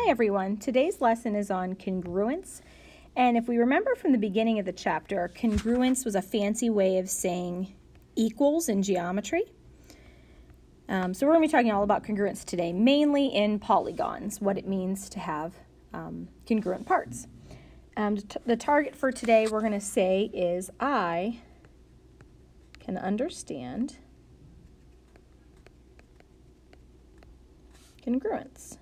Hi everyone, today's lesson is on congruence, and if we remember from the beginning of the chapter, congruence was a fancy way of saying equals in geometry. So we're going to be talking all about congruence today, mainly in polygons, what it means to have congruent parts. The target for today we're going to say is I can understand congruence.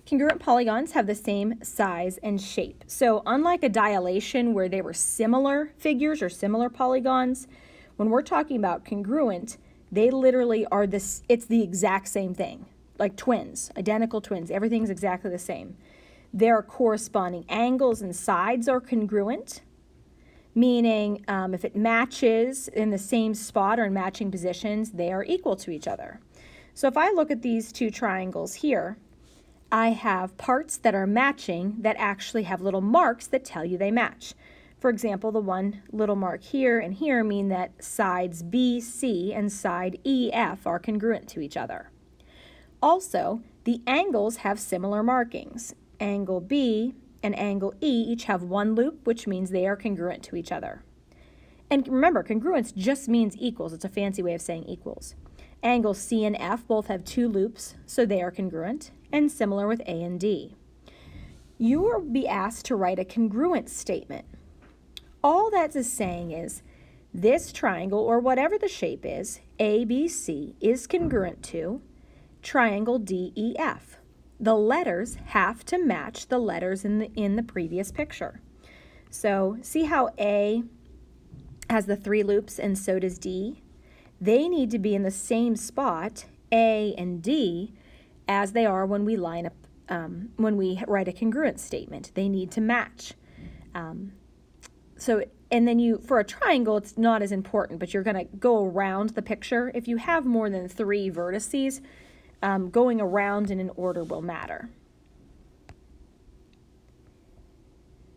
Congruent polygons have the same size and shape. So unlike a dilation where they were similar figures or similar polygons, when we're talking about congruent, they literally are this, it's the exact same thing, like twins, identical twins, everything's exactly the same. Their corresponding angles and sides are congruent, meaning if it matches in the same spot or in matching positions, they are equal to each other. So if I look at these two triangles here, I have parts that are matching that actually have little marks that tell you they match. For example, the one little mark here and here mean that sides B, C, and side E, F are congruent to each other. Also, the angles have similar markings. Angle B and angle E each have one loop, which means they are congruent to each other. And remember, congruence just means equals. It's a fancy way of saying equals. Angles C and F both have two loops, so they are congruent, and similar with A and D. You will be asked to write a congruent statement. All that is saying is this triangle, or whatever the shape is, ABC, is congruent to triangle DEF. The letters have to match the letters in the previous picture. So see how A has the three loops and so does D? They need to be in the same spot, A and D, as they are when we line up, when we write a congruent statement. They need to match. And then for a triangle, it's not as important, but you're going to go around the picture. If you have more than three vertices, going around in an order will matter.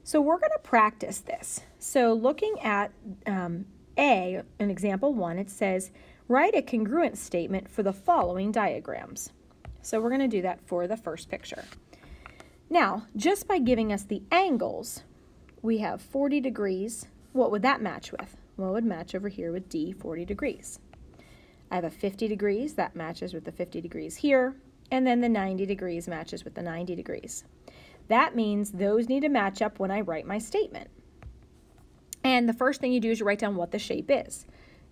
So we're going to practice this. So looking at A, in example 1, it says, write a congruent statement for the following diagrams. So we're going to do that for the first picture. Now, just by giving us the angles, we have 40 degrees. What would that match with? Well, it would match over here with D, 40 degrees. I have a 50 degrees, that matches with the 50 degrees here, and then the 90 degrees matches with the 90 degrees. That means those need to match up when I write my statement. And the first thing you do is you write down what the shape is.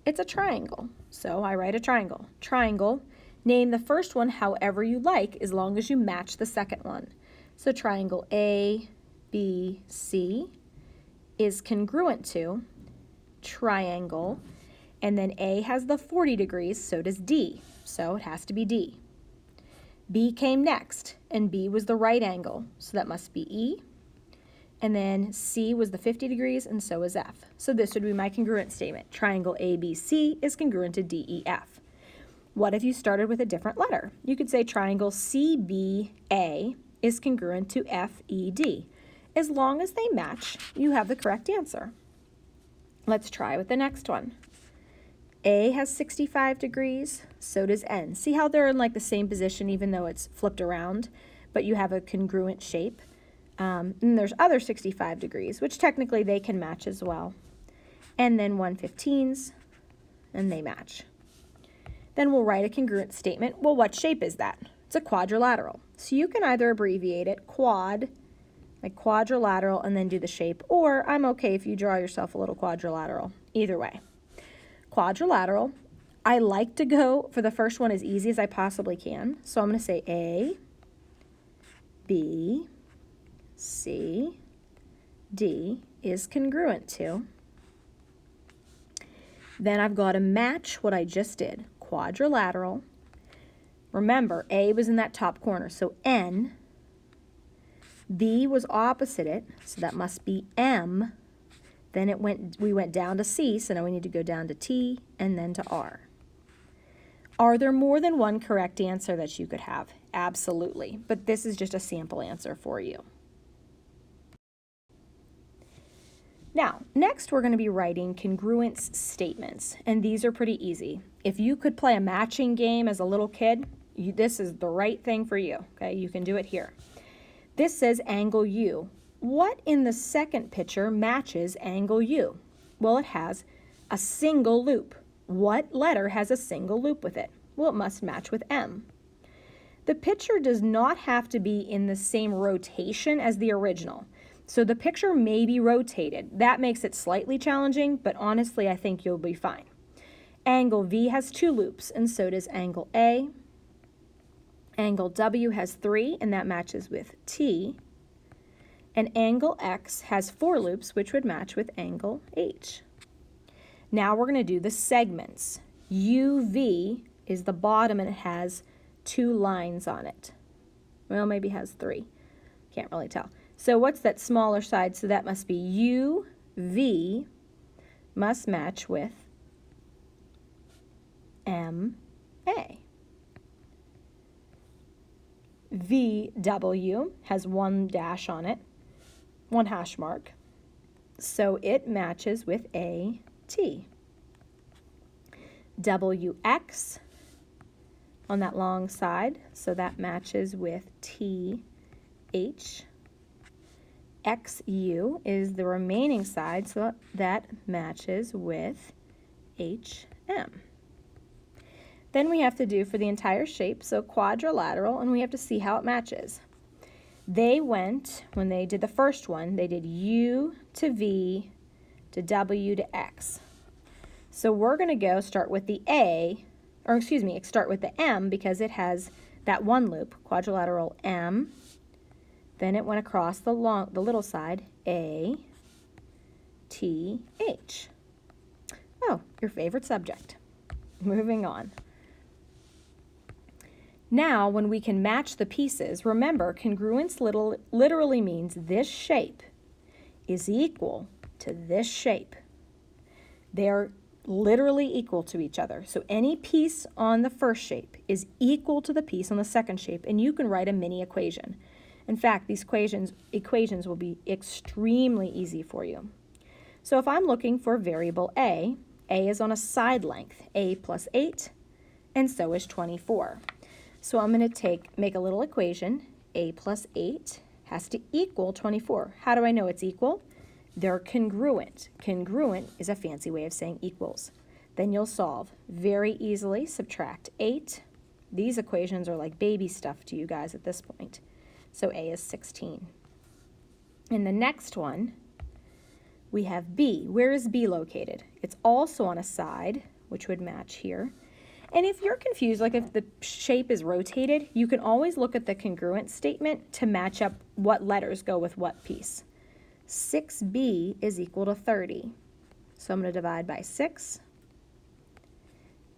It's a triangle, so I write a triangle. Triangle, name the first one however you like as long as you match the second one. So triangle A, B, C is congruent to triangle, and then A has the 40 degrees, so does D, so it has to be D. B came next, and B was the right angle, so that must be E. And then C was the 50 degrees, and so is F. So this would be my congruent statement. Triangle ABC is congruent to DEF. What if you started with a different letter? You could say triangle CBA is congruent to FED. As long as they match, you have the correct answer. Let's try with the next one. A has 65 degrees, so does N. See how they're in like the same position even though it's flipped around, but you have a congruent shape. And there's other 65 degrees, which technically they can match as well. And then 115s, and they match. Then we'll write a congruent statement. Well, what shape is that? It's a quadrilateral. So you can either abbreviate it quad, like quadrilateral, and then do the shape, or I'm okay if you draw yourself a little quadrilateral. Either way. Quadrilateral, I like to go for the first one as easy as I possibly can. So I'm going to say A, B, C, D is congruent to. Then I've got to match what I just did. Quadrilateral. Remember, A was in that top corner, so N. B was opposite it, so that must be M. Then we went down to C, so now we need to go down to T and then to R. Are there more than one correct answer that you could have? Absolutely, but this is just a sample answer for you. Now, next we're going to be writing congruence statements, and these are pretty easy. If you could play a matching game as a little kid, this is the right thing for you, okay? You can do it here. This says angle U. What in the second picture matches angle U? Well, it has a single loop. What letter has a single loop with it? Well, it must match with M. The picture does not have to be in the same rotation as the original. So the picture may be rotated. That makes it slightly challenging, but honestly, I think you'll be fine. Angle V has 2 loops, and so does angle A. Angle W has 3, and that matches with T. And angle X has 4 loops, which would match with angle H. Now we're going to do the segments. UV is the bottom, and it has 2 lines on it. Well, maybe it has 3. Can't really tell. So what's that smaller side? So that must be UV must match with MA. VW has 1 dash on it, 1 hash mark. So it matches with AT. WX on that long side, so that matches with TH. XU is the remaining side, so that matches with HM. Then we have to do for the entire shape, so quadrilateral, and we have to see how it matches. They went, when they did the first one, they did U to V to W to X. So we're going to go start with the A, or excuse me, start with the M because it has that one loop, quadrilateral M. Then it went across the little side, A, T, H. Oh, your favorite subject. Moving on. Now, when we can match the pieces, remember, congruence literally means this shape is equal to this shape. They're literally equal to each other. So any piece on the first shape is equal to the piece on the second shape, and you can write a mini equation. In fact, these equations will be extremely easy for you. So if I'm looking for variable A is on a side length, A plus 8, and so is 24. So I'm going to make a little equation. A plus 8 has to equal 24. How do I know it's equal? They're congruent. Congruent is a fancy way of saying equals. Then you'll solve very easily. Subtract 8. These equations are like baby stuff to you guys at this point. So A is 16. In the next one, we have B. Where is B located? It's also on a side, which would match here. And if you're confused, like if the shape is rotated, you can always look at the congruent statement to match up what letters go with what piece. 6B is equal to 30. So I'm going to divide by 6.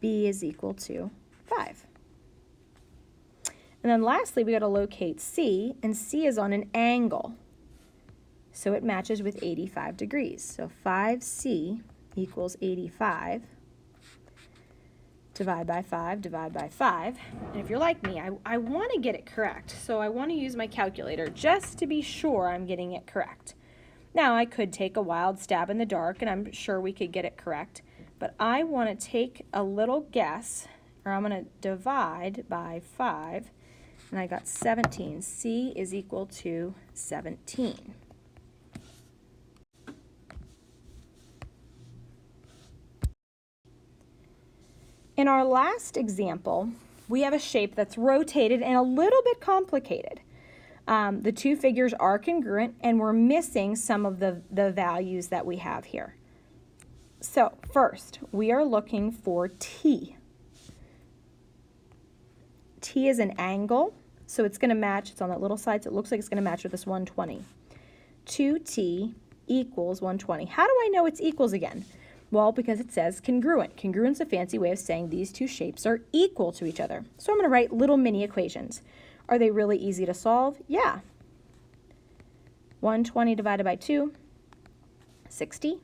B is equal to 5. And then lastly, we got to locate C, and C is on an angle. So it matches with 85 degrees. So 5C equals 85. Divide by 5, divide by 5. And if you're like me, I want to get it correct. So I want to use my calculator just to be sure I'm getting it correct. Now, I could take a wild stab in the dark, and I'm sure we could get it correct. But I want to take a little guess, or I'm going to divide by 5. And I got 17. C is equal to 17. In our last example, we have a shape that's rotated and a little bit complicated. The two figures are congruent, and we're missing some of the values that we have here. So first, we are looking for T. T is an angle, so it's going to match. It's on that little side, so it looks like it's going to match with this 120. 2T equals 120. How do I know it's equals again? Well, because it says congruent. Congruent is a fancy way of saying these two shapes are equal to each other. So I'm going to write little mini equations. Are they really easy to solve? Yeah. 120 divided by 2, 60.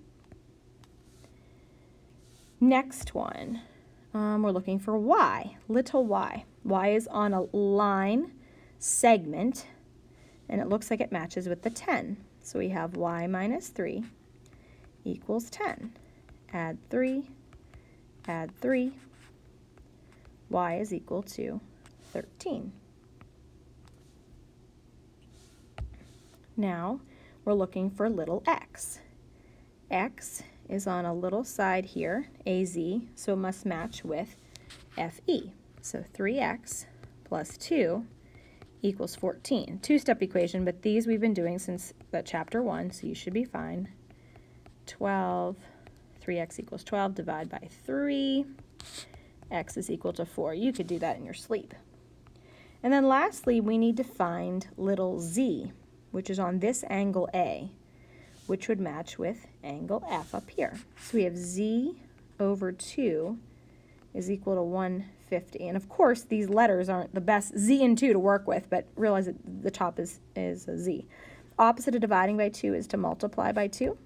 Next one, we're looking for y, little y. Y is on a line segment, and it looks like it matches with the 10. So we have y minus 3 equals 10. Add 3, add 3. Y is equal to 13. Now we're looking for little x. X is on a little side here, AZ, so it must match with FE. So 3x plus 2 equals 14. Two-step equation, but these we've been doing since chapter 1, so you should be fine. 12, 3x equals 12, divide by 3. X is equal to 4. You could do that in your sleep. And then lastly, we need to find little z, which is on this angle A, which would match with angle F up here. So we have z over 2 is equal to 150. And of course, these letters aren't the best, z and 2 to work with, but realize that the top is a z. Opposite of dividing by 2 is to multiply by 2.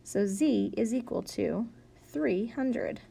So z is equal to 300.